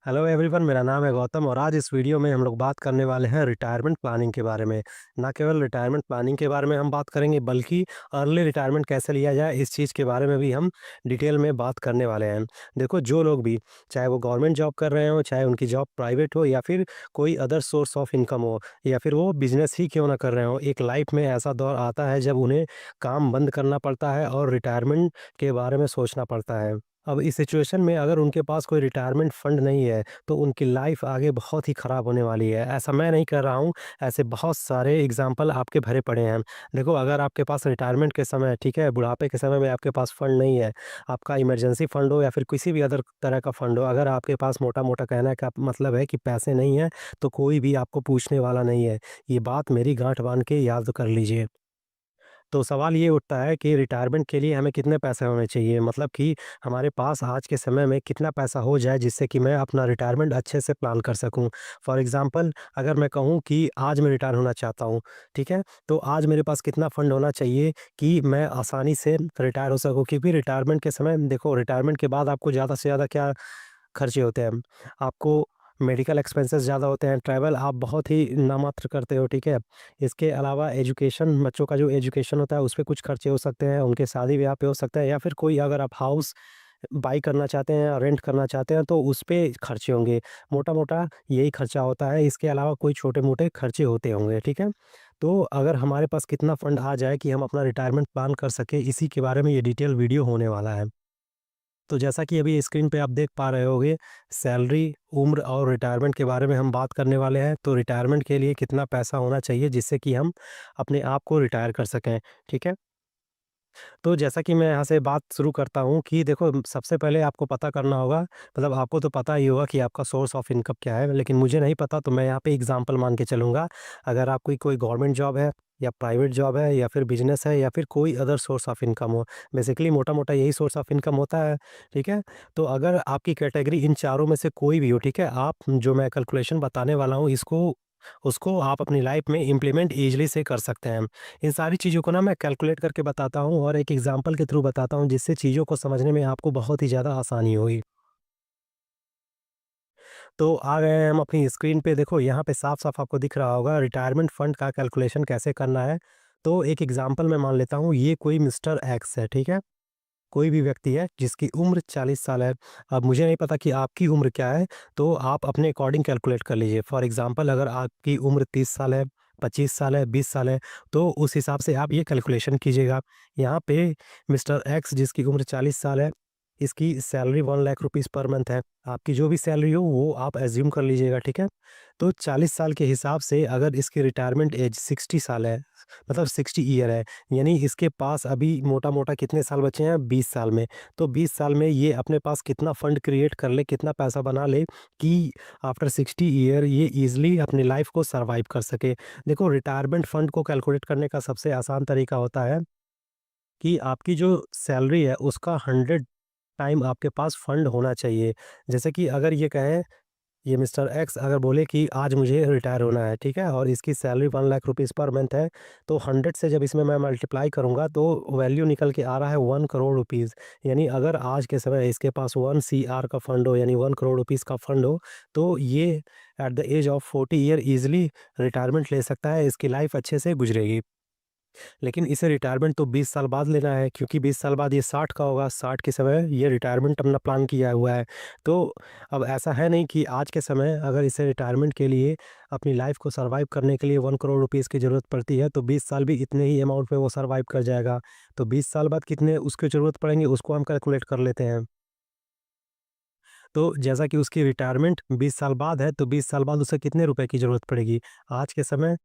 Hello everyone, मेरा नाम है गौतम और आज इस वीडियो में हम लोग बात करने वाले हैं रिटायरमेंट प्लानिंग के बारे में। ना केवल रिटायरमेंट प्लानिंग के बारे में हम बात करेंगे बल्कि अर्ली रिटायरमेंट कैसे लिया जाए इस चीज़ के बारे में भी हम डिटेल में बात करने वाले हैं। देखो, जो लोग भी चाहे वो गवर्नमेंट जॉब कर रहे हों, चाहे उनकी जॉब प्राइवेट हो या फिर कोई अदर सोर्स ऑफ इनकम हो या फिर वो बिज़नेस ही क्यों ना कर रहे हों, एक लाइफ में ऐसा दौर आता है जब उन्हें काम बंद करना पड़ता है और रिटायरमेंट के बारे में सोचना पड़ता है। अब इस सिचुएशन में अगर उनके पास कोई रिटायरमेंट फंड नहीं है, तो उनकी लाइफ आगे बहुत ही ख़राब होने वाली है। ऐसा मैं नहीं कर रहा हूँ, ऐसे बहुत सारे एग्ज़ाम्पल आपके भरे पड़े हैं। देखो, अगर आपके पास रिटायरमेंट के समय, ठीक है, बुढ़ापे के समय में आपके पास फंड नहीं है, आपका इमरजेंसी फंड हो या फिर किसी भी अदर तरह का फंड हो, अगर आपके पास मोटा-मोटा कहने का मतलब है कि पैसे नहीं हैं, तो कोई भी आपको पूछने वाला नहीं है। ये बात मेरी गाँठ बाँध के याद कर लीजिए। तो सवाल ये उठता है कि रिटायरमेंट के लिए हमें कितने पैसे होने चाहिए? मतलब कि हमारे पास आज के समय में कितना पैसा हो जाए जिससे कि मैं अपना रिटायरमेंट अच्छे से प्लान कर सकूँ। फॉर एग्ज़ाम्पल, अगर मैं कहूँ कि आज मैं रिटायर होना चाहता हूँ, ठीक है? तो आज मेरे पास कितना फ़ंड होना चाहिए कि मैं आसानी से रिटायर हो सकूँ? क्योंकि रिटायरमेंट के समय देखो, रिटायरमेंट के बाद आपको ज़्यादा से ज़्यादा क्या खर्चे होते हैं। आपको मेडिकल एक्सपेंसेस ज़्यादा होते हैं, ट्रैवल आप बहुत ही नामात्र करते हो, ठीक है? इसके अलावा एजुकेशन, बच्चों का जो एजुकेशन होता है, उस पे कुछ खर्चे हो सकते हैं, उनके शादी-ब्याह पे हो सकता है या फिर कोई अगर आप हाउस बाय करना चाहते हैं या रेंट करना चाहते हैं, तो उस पे खर्चे होंगे। मोटा-मोटा यही खर्चा होता है, इसके अलावा कोई छोटे-मोटे खर्चे होते होंगे, ठीक है? तो अगर हमारे पास कितना फंड आ जाए कि हम अपना रिटायरमेंट प्लान कर सकें, इसी के बारे में ये डिटेल वीडियो होने वाला है। तो जैसा कि अभी स्क्रीन पे आप देख पा रहे होंगे, सैलरी, उम्र और रिटायरमेंट के बारे में हम बात करने वाले हैं। तो रिटायरमेंट के लिए कितना पैसा होना चाहिए जिससे कि हम अपने आप को रिटायर कर सकें, ठीक है? तो जैसा कि मैं यहाँ से बात शुरू करता हूँ कि देखो, सबसे पहले आपको पता करना होगा, मतलब आपको तो पता ही होगा कि आपका सोर्स ऑफ इनकम क्या है, लेकिन मुझे नहीं पता, तो मैं यहाँ पे एग्ज़ाम्पल मान के चलूँगा। अगर आपकी कोई गवर्नमेंट जॉब है या प्राइवेट जॉब है या फिर बिज़नेस है या फिर कोई अदर सोर्स ऑफ इनकम हो, बेसिकली मोटा-मोटा यही सोर्स ऑफ इनकम होता है, ठीक है? तो अगर आपकी कैटेगरी इन चारों में से कोई भी हो, ठीक है? आप जो मैं कैलकुलेशन बताने वाला हूँ, इसको उसको आप अपनी लाइफ़ में इम्प्लीमेंट ईज़िली से कर सकते हैं। इन सारी चीज़ों को ना मैं कैलकुलेट करके बताता हूँ और एक एग्ज़ाम्पल के थ्रू बताता हूँ जिससे चीज़ों को समझने में आपको बहुत ही ज़्यादा आसानी होगी। तो आ गए हैं हम अपनी स्क्रीन पे, देखो यहाँ पे साफ-साफ आपको दिख रहा होगा रिटायरमेंट फंड का कैलकुलेशन कैसे करना है। तो एक एग्ज़ाम्पल मैं मान लेता हूँ, ये कोई मिस्टर एक्स है, ठीक है? कोई भी व्यक्ति है जिसकी उम्र 40 साल है। अब मुझे नहीं पता कि आपकी उम्र क्या है, तो आप अपने अकॉर्डिंग कैलकुलेट कर लीजिए। फॉर एग्ज़ाम्पल, अगर आपकी उम्र 30 साल है, 25 साल है, 20 साल है, तो उस हिसाब से आप ये कैलकुलेशन कीजिएगा। यहाँ पे मिस्टर एक्स जिसकी उम्र 40 साल है, इसकी salary 1 lakh rupees per month है। आपकी जो भी सैलरी हो वो आप अज़्यूम कर लीजिएगा, ठीक है? तो 40 साल के हिसाब से अगर इसकी रिटायरमेंट एज 60 साल है, मतलब 60 ईयर है, यानी इसके पास अभी मोटा-मोटा कितने साल बचे हैं? 20 साल में। तो 20 साल में ये अपने पास कितना फंड क्रिएट कर ले, कितना पैसा बना ले कि आफ्टर 60 ईयर ये ईज़िली अपनी लाइफ़ को सर्वाइव कर सके। देखो, रिटायरमेंट फंड को कैलकुलेट करने का सबसे आसान तरीका होता है कि आपकी जो सैलरी है उसका 100 टाइम आपके पास फंड होना चाहिए। जैसे कि अगर ये कहें, ये मिस्टर एक्स अगर बोले कि आज मुझे रिटायर होना है, ठीक है? और इसकी salary 1 lakh rupees per month है, तो 100 से जब इसमें मैं मल्टीप्लाई करूँगा तो वैल्यू निकल के आ रहा है 1 करोड़ रुपीज़। यानी अगर आज के समय इसके पास 1 सीआर का फंड हो, यानी 1 करोड़ रुपीज़ का फंड हो, तो ये at the age of 40 year easily retirement ले सकता है, इसकी लाइफ़ अच्छे से गुज़रेगी। लेकिन इसे रिटायरमेंट तो 20 साल बाद लेना है, क्योंकि 20 साल बाद ये 60 का होगा, 60 के समय ये रिटायरमेंट अपना प्लान किया हुआ है। तो अब ऐसा है नहीं कि आज के समय अगर इसे रिटायरमेंट के लिए अपनी लाइफ़ को सर्वाइव करने के लिए 1 करोड़ रुपीज़ की ज़रूरत पड़ती है, तो 20 साल भी इतने ही अमाउंट में वो सर्वाइव कर जाएगा। तो 20 साल बाद कितने उसकी ज़रूरत पड़ेंगे उसको हम कैलकुलेट कर लेते हैं। तो जैसा कि उसकी रिटायरमेंट 20 साल बाद है, तो 20 साल बाद उसे कितने रुपए की ज़रूरत पड़ेगी? आज के समय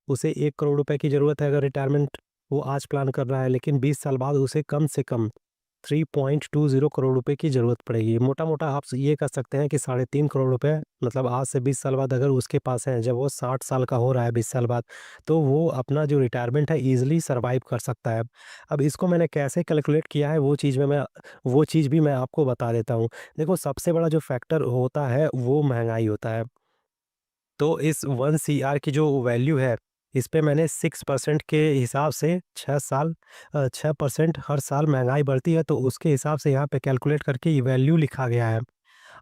उसे 1 करोड़ रुपए की ज़रूरत है, अगर रिटायरमेंट वो आज प्लान कर रहा है, लेकिन 20 साल बाद उसे कम से कम 3.20 करोड़ रुपए की ज़रूरत पड़ेगी। मोटा-मोटा आप ये कह सकते हैं कि साढ़े 3 करोड़ रुपए, मतलब आज से 20 साल बाद अगर उसके पास हैं, जब वो 60 साल का हो रहा है 20 साल बाद, तो वो अपना जो रिटायरमेंट है ईज़िली सर्वाइव कर सकता है। अब इसको मैंने कैसे कैलकुलेट किया है, वो चीज़ भी मैं आपको बता देता हूँ। देखो, सबसे बड़ा जो फैक्टर होता है वो महँगाई होता है। तो इस 1 सीआर की जो वैल्यू है, इस पे मैंने 6% के हिसाब से 6% हर साल महँगाई बढ़ती है, तो उसके हिसाब से यहाँ पे कैलकुलेट करके ये वैल्यू लिखा गया है।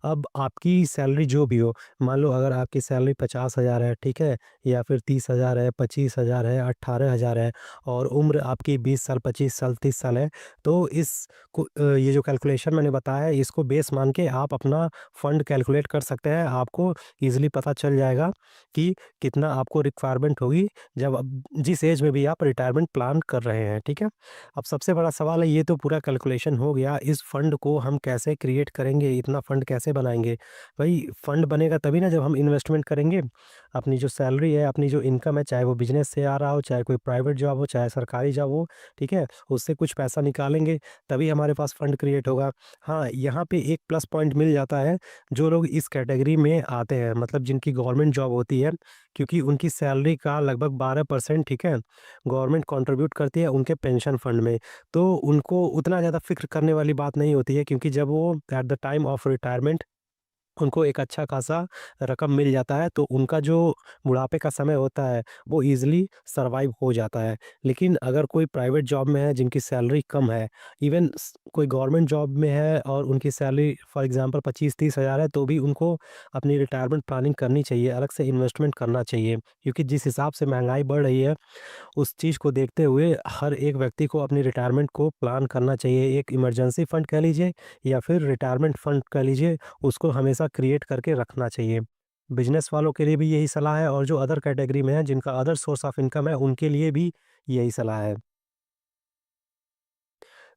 अब आपकी सैलरी जो भी हो, मान लो अगर आपकी सैलरी 50,000 है, ठीक है? या फिर 30,000 है, 25,000 है, 18,000 है और उम्र आपकी 20 साल, 25 साल, 30 साल है, तो ये जो कैलकुलेशन मैंने बताया है, इसको बेस मान के आप अपना फंड कैलकुलेट कर सकते हैं। आपको ईज़िली पता चल जाएगा कि कितना आपको रिक्वायरमेंट होगी, जब अब जिस एज में भी आप रिटायरमेंट प्लान कर रहे हैं, ठीक है? अब सबसे बड़ा सवाल है, ये तो पूरा कैलकुलेशन हो गया, इस फंड को हम कैसे क्रिएट करेंगे, इतना फंड कैसे बनाएँगे? भई फंड बनेगा तभी ना जब हम इन्वेस्टमेंट करेंगे। अपनी जो सैलरी है, अपनी जो इनकम है, चाहे वो बिज़नेस से आ रहा हो, चाहे कोई प्राइवेट जॉब हो, चाहे सरकारी जॉब हो, ठीक है? उससे कुछ पैसा निकालेंगे, तभी हमारे पास फंड क्रिएट होगा। हाँ, यहाँ पे एक प्लस पॉइंट मिल जाता है, जो लोग इस कैटेगरी में आते हैं, मतलब जिनकी गवर्नमेंट जॉब होती है, क्योंकि उनकी सैलरी का लगभग 12% ठीक है, गवर्नमेंट कंट्रीब्यूट करती है उनके पेंशन फंड में। तो उनको उतना ज़्यादा फ़िक्र करने वाली बात नहीं होती है, क्योंकि जब वो at the time of retirement उनको एक अच्छा खासा रकम मिल जाता है, तो उनका जो बुढ़ापे का समय होता है, वो ईज़िली सर्वाइव हो जाता है। लेकिन अगर कोई प्राइवेट जॉब में है जिनकी सैलरी कम है, इवन कोई गवर्नमेंट जॉब में है और उनकी सैलरी फॉर एग्ज़ाम्पल 25-30 हज़ार है, तो भी उनको अपनी रिटायरमेंट प्लानिंग करनी चाहिए, अलग से इन्वेस्टमेंट करना चाहिए। क्योंकि जिस हिसाब से महँगाई बढ़ रही है, उस चीज़ को देखते हुए हर एक व्यक्ति को अपनी रिटायरमेंट को प्लान करना चाहिए। एक इमरजेंसी फंड कह लीजिए या फिर रिटायरमेंट फंड कह लीजिए, उसको हमेशा क्रिएट करके रखना चाहिए। बिज़नेस वालों के लिए भी यही सलाह है और जो अदर कैटेगरी में हैं, जिनका अदर सोर्स ऑफ इनकम है, उनके लिए भी यही सलाह है।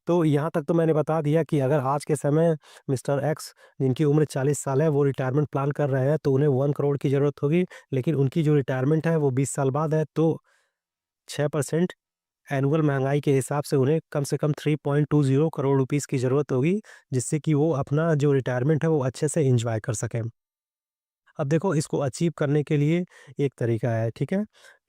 तो यहाँ तक तो मैंने बता दिया कि अगर आज के समय मिस्टर एक्स जिनकी उम्र 40 साल है, वो रिटायरमेंट प्लान कर रहे हैं, तो उन्हें 1 करोड़ की ज़रूरत होगी, लेकिन उनकी जो रिटायरमेंट है, वो 20 साल बाद है, तो 6% एनुअल महँगाई के हिसाब से उन्हें कम से कम 3.20 करोड़ रुपीज़ की ज़रूरत होगी, जिससे कि वो अपना जो रिटायरमेंट है, वो अच्छे से एन्जॉय कर सकें। अब देखो इसको अचीव करने के लिए एक तरीका है, ठीक है?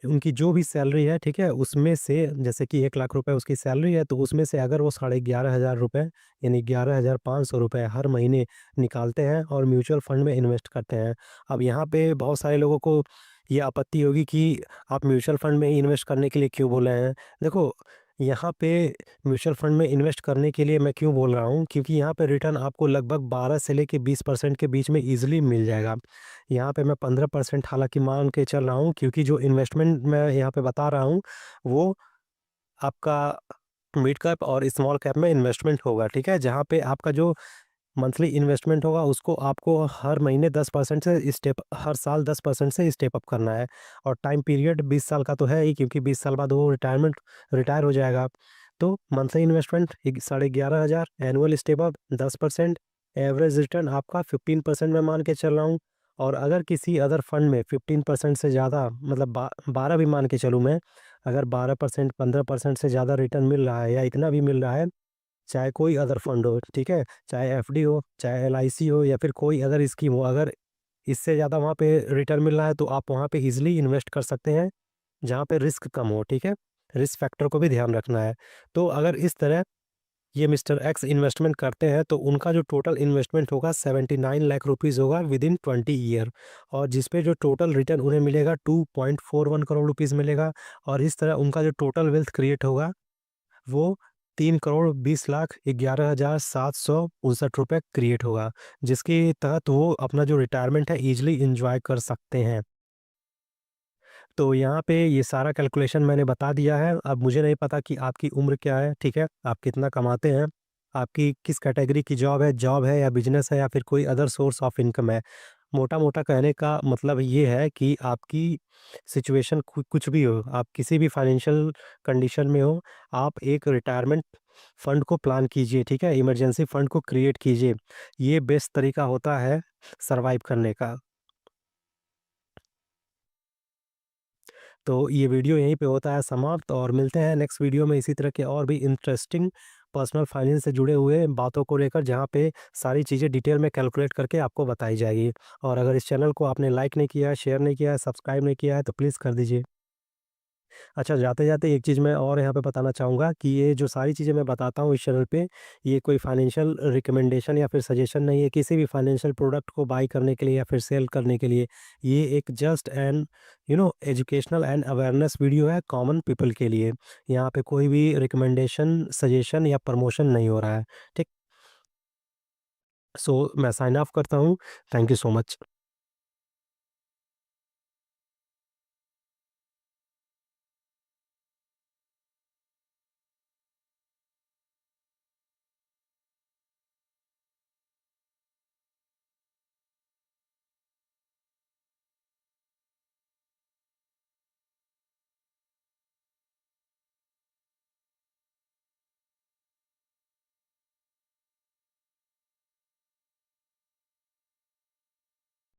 उनकी जो भी सैलरी है, ठीक है? उसमें से जैसे कि 1 लाख रुपए उसकी सैलरी है, तो उसमें से अगर वो साढ़े 11,000 रुपए यानी 11,500 रुपए हर महीने निकालते हैं और म्यूचुअल फंड में इन्वेस्ट करते हैं। अब यहाँ पे बहुत सारे लोगों को ये आपत्ति होगी कि आप म्यूचुअल फंड में ही इन्वेस्ट करने के लिए क्यों बोल रहे हैं? देखो, यहाँ पे म्यूचुअल फंड में इन्वेस्ट करने के लिए मैं क्यों बोल रहा हूँ? क्योंकि यहाँ पे रिटर्न आपको लगभग 12 से लेके 20% के बीच में ईज़िली मिल जाएगा। यहाँ पे मैं 15% हालाँकि मान के चल रहा हूँ, क्योंकि जो इन्वेस्टमेंट मैं यहाँ पे बता रहा हूँ, वो आपका मिड कैप और स्मॉल कैप में इन्वेस्टमेंट होगा, ठीक है? जहाँ पे आपका जो मंथली इन्वेस्टमेंट होगा, उसको आपको हर महीने 10% से स्टेप हर साल 10% से स्टेप अप करना है और टाइम पीरियड 20 साल का तो है ही, क्योंकि 20 साल बाद वो रिटायर हो जाएगा। तो मंथली इन्वेस्टमेंट एक साढ़े 11,000, annual step up 10%, average return आपका 15% मैं मान के चल रहा हूँ। और अगर किसी अदर फंड में 15% से ज़्यादा, मतलब 12 भी मान के चलूँ मैं, अगर 12%, 15% से ज़्यादा रिटर्न मिल रहा है या इतना भी मिल रहा है, चाहे कोई अदर फंड हो, ठीक है? चाहे एफडी हो, चाहे एलआईसी हो या फिर कोई अदर स्कीम हो, अगर इससे ज़्यादा वहाँ पे रिटर्न मिल रहा है, तो आप वहाँ पे ईज़िली इन्वेस्ट कर सकते हैं, जहाँ पे रिस्क कम हो, ठीक है? रिस्क फैक्टर को भी ध्यान रखना है। तो अगर इस तरह ये मिस्टर एक्स इन्वेस्टमेंट करते हैं, तो उनका जो टोटल इन्वेस्टमेंट होगा 79 लाख रुपीज़ होगा विदिन 20 ईयर, और जिस पे जो टोटल रिटर्न उन्हें मिलेगा 2.41 करोड़ रुपीज़ मिलेगा, और इस तरह उनका जो टोटल वेल्थ क्रिएट होगा, वो 3 करोड़ 20 लाख 11,759 रुपए क्रिएट होगा, जिसके तहत वो अपना जो रिटायरमेंट है ईज़िली एन्जॉय कर सकते हैं। तो यहाँ पे ये सारा कैलकुलेशन मैंने बता दिया है। अब मुझे नहीं पता कि आपकी उम्र क्या है, ठीक है? आप कितना कमाते हैं? आपकी किस कैटेगरी की जॉब है या बिज़नेस है या फिर कोई अदर सोर्स ऑफ इनकम है? मोटा-मोटा कहने का मतलब ये है कि आपकी सिचुएशन कुछ भी हो, आप किसी भी फाइनेंशियल कंडीशन में हो, आप एक रिटायरमेंट फंड को प्लान कीजिए, ठीक है? इमरजेंसी फंड को क्रिएट कीजिए। ये बेस्ट तरीका होता है सर्वाइव करने का। तो ये वीडियो यहीं पे होता है समाप्त, और मिलते हैं नेक्स्ट वीडियो में इसी तरह के और भी इंटरेस्टिंग पर्सनल फाइनेंस से जुड़े हुए बातों को लेकर, जहाँ पे सारी चीज़ें डिटेल में कैलकुलेट करके आपको बताई जाएगी। और अगर इस चैनल को आपने लाइक नहीं किया है, शेयर नहीं किया है, सब्सक्राइब नहीं किया है, तो प्लीज़ कर दीजिए। अच्छा, जाते-जाते एक चीज़ मैं और यहाँ पे बताना चाहूँगा कि ये जो सारी चीज़ें मैं बताता हूँ इस चैनल पे, ये कोई फाइनेंशियल रिकमेंडेशन या फिर सजेशन नहीं है किसी भी फाइनेंशियल प्रोडक्ट को बाय करने के लिए या फिर सेल करने के लिए। ये एक just educational and awareness video है कॉमन पीपल के लिए। यहाँ पे कोई भी रिकमेंडेशन, सजेशन या प्रमोशन नहीं हो रहा है। ठीक सो मैं साइन ऑफ करता हूँ। Thank you so much.